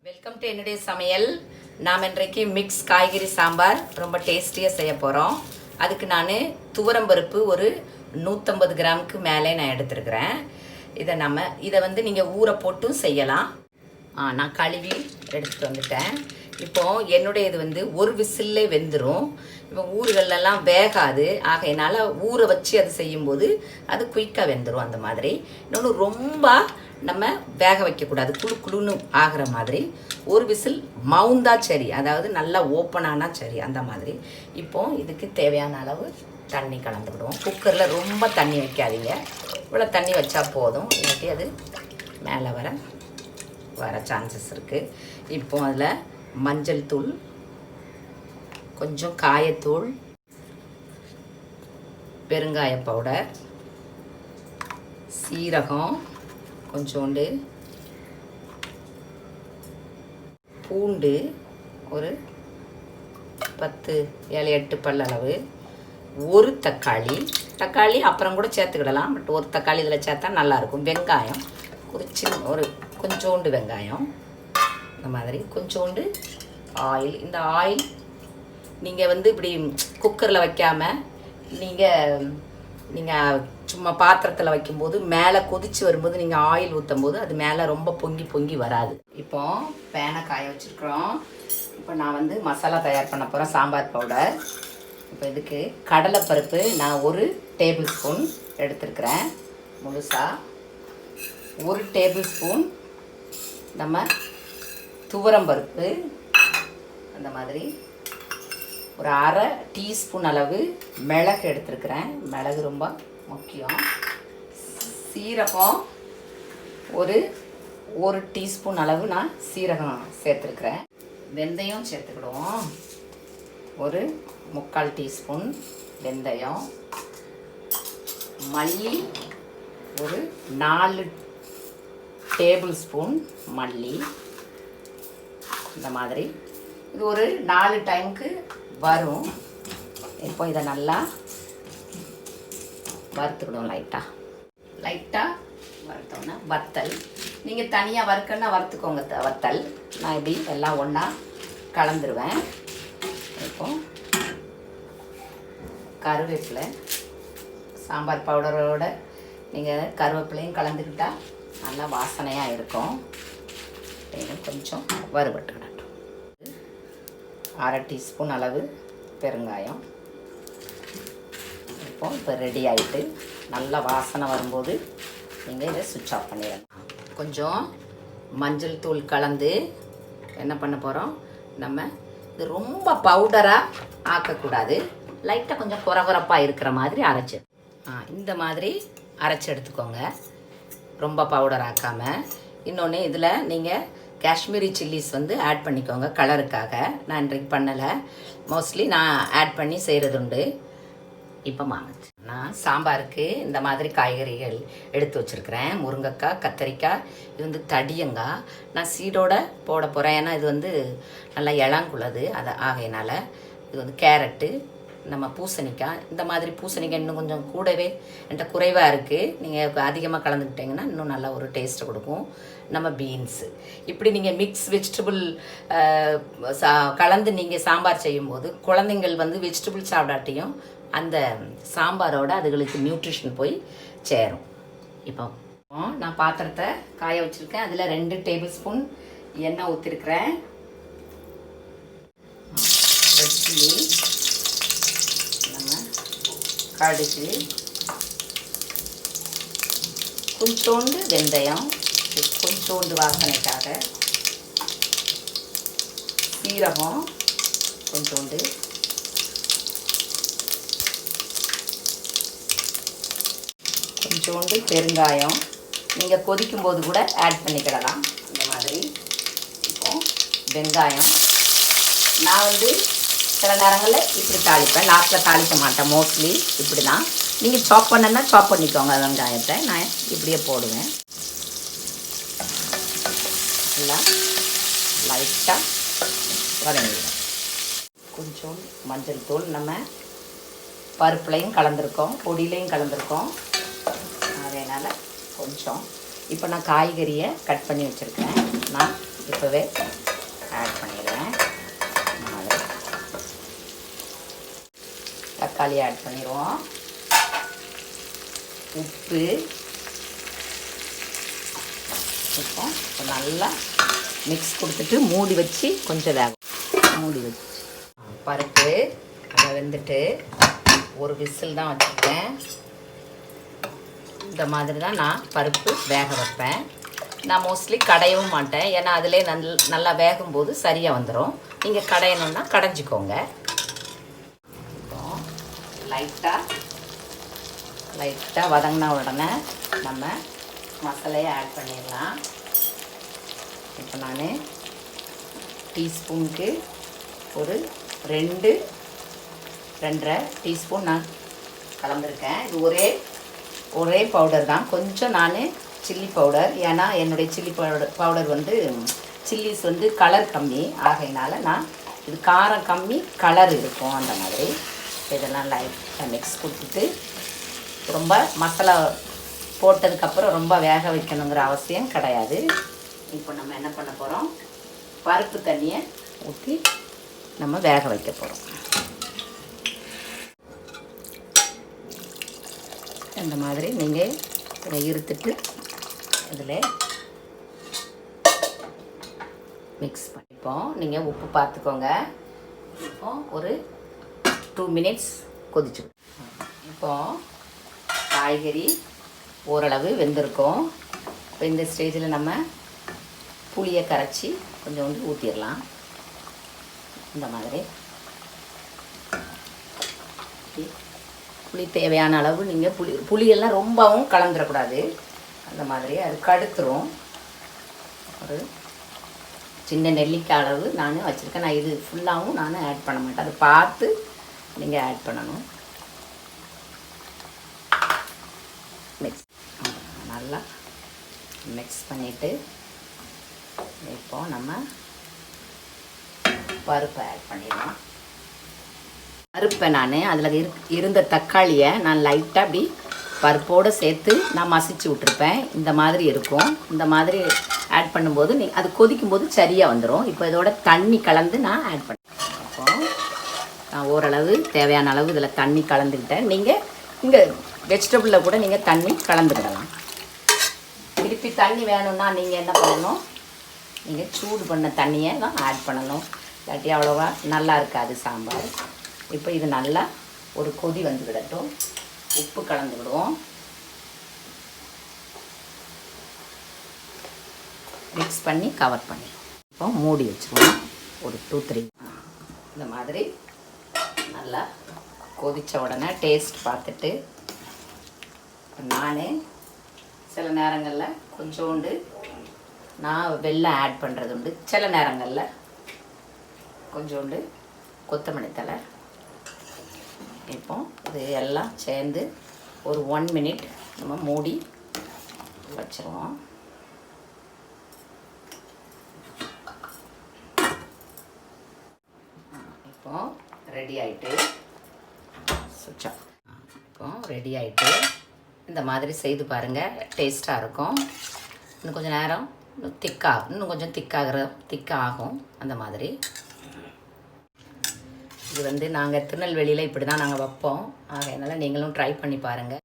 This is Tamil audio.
வெல்கம் டு என்னுடைய சமையல். நாம் இன்றைக்கு மிக்ஸ் காய்கறி சாம்பார் ரொம்ப டேஸ்டியாக செய்ய போகிறோம். அதுக்கு நான் துவரம்பருப்பு ஒரு 150 கிராமுக்கு மேலே நான் எடுத்துருக்கிறேன். இதை வந்து நீங்கள் ஊற போட்டும் செய்யலாம். நான் கழுவி எடுத்துகிட்டு வந்துட்டேன். இப்போது என்னுடைய இது வந்து ஒரு விசில்லே வெந்துடும். இப்போ ஊறுகள்லாம் வேகாது, ஆகையினால ஊற வச்சு அது செய்யும்போது அது குயிக்காக வெந்துடும். அந்த மாதிரி இன்னொன்று ரொம்ப நம்ம வேக வைக்கக்கூடாது, குழு குழுன்னு ஆகிற மாதிரி ஒரு விசில் மவுந்தா சரி, அதாவது நல்லா ஓப்பனானா சரி, அந்த மாதிரி. இப்போது இதுக்கு தேவையான அளவு தண்ணி கலந்துக்கிடுவோம். குக்கரில் ரொம்ப தண்ணி வைக்காதீங்க, இவ்வளோ தண்ணி வச்சா போதும், இல்லாட்டி அது மேலே வர சான்சஸ் இருக்குது. இப்போ அதில் மஞ்சள் தூள், கொஞ்சம் காயத்தூள், பெருங்காய பவுடர், சீரகம் கொஞ்சோண்டு, பூண்டு ஒரு 10-8 பல்லளவு, ஒரு தக்காளி அப்புறம் கூட சேர்த்துக்கிடலாம், பட் ஒரு தக்காளி இதில் சேர்த்தா நல்லாயிருக்கும். வெங்காயம் ஒரு கொஞ்சோண்டு வெங்காயம், இந்த மாதிரி கொஞ்சோண்டு ஆயில். இந்த ஆயில் நீங்கள் வந்து இப்படி குக்கரில் வைக்காமல் நீங்கள் சும்மா பாத்திரத்தில் வைக்கும்போது மேலே கொதித்து வரும்போது நீங்கள் ஆயில் ஊற்றும் போது அது மேலே ரொம்ப பொங்கி வராது. இப்போ பேனை காய வச்சுருக்குறோம். இப்போ நான் வந்து மசாலா தயார் பண்ண போகிறேன், சாம்பார் பவுடர். இப்போ இதுக்கு கடலைப்பருப்பு நான் 1 டேபிள் ஸ்பூன் எடுத்துருக்கிறேன் முழுசாக. 1 டேபிள் ஸ்பூன் நம்ம துவரம்பருப்பு, அந்த மாதிரி ஒரு அரை டீஸ்பூன் அளவு மிளகு எடுத்துருக்கிறேன். மிளகு ரொம்ப முக்கியம். சீரகம் ஒரு டீஸ்பூன் அளவு நான் சீரகம் சேர்த்துருக்குறேன். வெந்தயம் சேர்த்துக்கிடுவோம். ஒரு 3/4 டீஸ்பூன் வெந்தயம். மல்லி ஒரு 4 டேபிள் ஸ்பூன் மல்லி. இந்த மாதிரி இது ஒரு 4 டைமுக்கு வரும். இப்போ இதை நல்லா வறுத்துக்கிடும். லைட்டாக வறுத்தோன்னா வத்தல். நீங்கள் தனியாக வறுக்கன்னா வறுத்துக்கோங்க வத்தல். நான் இப்படி எல்லாம் ஒன்றா கலந்துருவேன். இப்போ கருவேப்பிலை, சாம்பார் பவுடரோட நீங்கள் கருவேப்பிலையும் கலந்துக்கிட்டால் நல்லா வாசனையாக இருக்கும். கொஞ்சம் வறுபட்டுக்கிடட்டும். அரை டீஸ்பூன் அளவு பெருங்காயம். இப்போ ரெடி ஆகிட்டு நல்லா வாசனை வரும்போது நீங்கள் இதை சுவிட்ச் ஆஃப் பண்ணிடணும். கொஞ்சம் மஞ்சள் தூள் கலந்து என்ன பண்ண போகிறோம், நம்ம இது ரொம்ப பவுடராக ஆக்கக்கூடாது, லைட்டாக கொஞ்சம் குறகுறப்பாக இருக்கிற மாதிரி அரைச்சி இந்த மாதிரி அரைச்சி எடுத்துக்கோங்க, ரொம்ப பவுடர் ஆக்காமல். இன்னொன்று இதில் நீங்கள் காஷ்மீரி சில்லிஸ் வந்து ஆட் பண்ணிக்கோங்க கலருக்காக. நான் இன்றைக்கு பண்ணலை, மோஸ்ட்லி நான் ஆட் பண்ணி செய்கிறது உண்டு. இப்போ நான் சாம்பாருக்கு இந்த மாதிரி காய்கறிகள் எடுத்து வச்சுருக்கிறேன். முருங்கைக்காய், கத்தரிக்காய், இது வந்து தடியங்காய். நான் சீடோட போட போகிறேன், ஏன்னா இது வந்து நல்லா இளங்குள்ளது, அதை ஆகையினால. இது வந்து கேரட்டு, நம்ம பூசணிக்காய். இந்த மாதிரி பூசணிக்காய் இன்னும் கொஞ்சம் கூடவே என்கிட்ட குறைவாக இருக்குது, நீங்கள் அதிகமாக கலந்துக்கிட்டிங்கன்னா இன்னும் நல்லா ஒரு டேஸ்ட்டு கொடுக்கும். நம்ம பீன்ஸு, இப்படி நீங்கள் மிக்ஸ் வெஜிடபிள் கலந்து நீங்கள் சாம்பார் செய்யும்போது குழந்தைங்கள் வந்து வெஜிடபிள் சாப்பிடாட்டியும் அந்த சாம்பாரோட அதுகளுக்கு நியூட்ரிஷன் போய் சேரும். இப்போ நான் பாத்திரத்தை காய வச்சுருக்கேன். அதில் 2 டேபிள் ஸ்பூன் எண்ணெய் ஊற்றிருக்கிறேன். ரெட் சில்லி, நம்ம கடுகு, கொஞ்சோண்டு வெந்தயம், கொஞ்சோண்டு வாசனைக்காக, சீரகம் கொஞ்சோண்டு, கொஞ்சோண்டு பெருங்காயம். நீங்கள் கொதிக்கும்போது கூட ஆட் பண்ணிக்கிடலாம் இந்த மாதிரி. இப்போ வெங்காயம் நான் வந்து சில நேரங்களில் இப்படி தாளிப்பேன், லாஸ்ட்டில் தாளிக்க மாட்டேன், மோஸ்ட்லி இப்படி தான். நீங்கள் சாப் பண்ணனா சாப் பண்ணிக்கோங்க வெங்காயத்தை, நான் இப்படியே போடுவேன். எல்லாம் லைட்டாக வதங்கிடும். கொஞ்சம் மஞ்சள் தூள், நம்ம பருப்புலையும் கலந்துருக்கோம், பொடியிலையும் கலந்துருக்கோம், அதனால் கொஞ்சம். இப்போ நான் காய்கறியை கட் பண்ணி வச்சுருக்கேன். நான் இப்போவே ஆட் பண்ணிடுறேன். தக்காளி ஆட் பண்ணிடுவோம். உப்பு. இப்போ நல்லா மிக்ஸ் கொடுத்துட்டு மூடி வச்சு கொஞ்சம் வேகும். மூடி வச்சு பருப்பு அதை வெந்துட்டு ஒரு விசில் தான் வச்சுருக்கேன். இந்த மாதிரி தான் நான் பருப்பு வேக வைப்பேன். நான் மோஸ்ட்லி கடையவும் மாட்டேன், ஏன்னா அதிலே நல்லா வேகும்போது சரியாக வந்துடும். நீங்கள் கடையணுன்னா கடைஞ்சிக்கோங்க. இப்போ லைட்டாக வதங்கின உடனே நம்ம மசாலையை ஆட் பண்ணிடலாம். இப்போ நான் டீஸ்பூனுக்கு ஒரு 2-2.5 டீஸ்பூன் நான் கலந்துருக்கேன். இது ஒரே பவுடர் தான். கொஞ்சம் நான் சில்லி பவுடர், ஏன்னா என்னுடைய சில்லி பவுடர் வந்து சில்லிஸ் வந்து கலர் கம்மி ஆகையினால நான் இது காரம் கம்மி கலர் இருக்கும் அந்த மாதிரி. இதெல்லாம் லைட்டாக மிக்ஸ் கொடுத்துட்டு ரொம்ப மசாலா போட்டதுக்கப்புறம் ரொம்ப வேக வைக்கணுங்கிற அவசியம் கிடையாது. இப்போ நம்ம என்ன பண்ண போகிறோம், பருப்பு தண்ணியை ஊற்றி நம்ம வேக வைக்க போகிறோம். இந்த மாதிரி நீங்கள் இதை இருத்துட்டு இதில் மிக்ஸ் பண்ணிப்போம். நீங்கள் உப்பு பார்த்துக்கோங்க. இப்போ ஒரு 2 மினிட்ஸ் கொதிச்சு. இப்போ காய்கறி ஓரளவு வெந்திருக்கும். இப்போ இந்த ஸ்டேஜில் நம்ம புளியை கரைச்சி கொஞ்சோண்டு ஊற்றிடலாம். இந்த மாதிரி புளி தேவையான அளவு நீங்கள் புளியெல்லாம் ரொம்பவும் கலந்துடக்கூடாது. அந்த மாதிரி அது கடுத்துரும். ஒரு சின்ன நெல்லிக்காய் அளவு நான் வச்சுருக்கேன். நான் இது ஃபுல்லாகவும் நான் ஆட் பண்ண மாட்டேன், அதை பார்த்து நீங்கள் ஆட் பண்ணணும். நல்லா மிக்ஸ் பண்ணிவிட்டு இப்போ நம்ம பருப்பை ஆட் பண்ணிடலாம். பருப்பை நான் அதில் இருந்த தக்காளியை நான் லைட்டாக அப்படி பருப்போடு சேர்த்து நான் மசிச்சு விட்ருப்பேன். இந்த மாதிரி இருக்கும். இந்த மாதிரி ஆட் பண்ணும்போது அது கொதிக்கும்போது சரியாக வந்துடும். இப்போ இதோட தண்ணி கலந்து நான் ஆட் பண்ணேன். அப்போ நான் ஓரளவு தேவையான அளவு இதில் தண்ணி கலந்துக்கிட்டேன். நீங்கள் இங்கே வெஜிடபிளில் கூட நீங்கள் தண்ணி கலந்துக்கிடலாம். திருப்பி தண்ணி வேணும்னா நீங்கள் என்ன பண்ணணும், நீங்கள் சூடு பண்ண தண்ணியை தான் ஆட் பண்ணணும். இல்லாட்டி அவ்வளோவா நல்லா இருக்காது சாம்பார். இப்போ இது நல்லா ஒரு கொதி வந்து விடட்டும். உப்பு கலந்து விடுவோம். மிக்ஸ் பண்ணி கவர் பண்ணிடுவோம். இப்போ மூடி வச்சுருவோம் ஒரு 2-3. இந்த மாதிரி நல்லா கொதித்த உடனே டேஸ்ட் பார்த்துட்டு நான் சில நேரங்களில் கொஞ்சோண்டு நான் வெல்லம் ஆட் பண்ணுறது உண்டு. சில நேரங்களில் கொஞ்சோண்டு கொத்தமல்லி தழை. இப்போ இது எல்லாம் சேர்ந்து ஒரு 1 மினிட் நம்ம மூடி வச்சுருவோம். இப்போ ரெடி ஆகிட்டு சுச்சா. இப்போ ரெடி ஆகிட்டு இந்த மாதிரி செய்து பாருங்கள், டேஸ்ட்டாக இருக்கும். இன்னும் கொஞ்சம் நேரம் இன்னும் கொஞ்சம் திக்காகும் அந்த மாதிரி. இது வந்து நாங்கள் திருநெல்வேலியில் இப்படி தான் நாங்கள் வைப்போம். அதனால் நீங்களும் ட்ரை பண்ணி பாருங்கள்.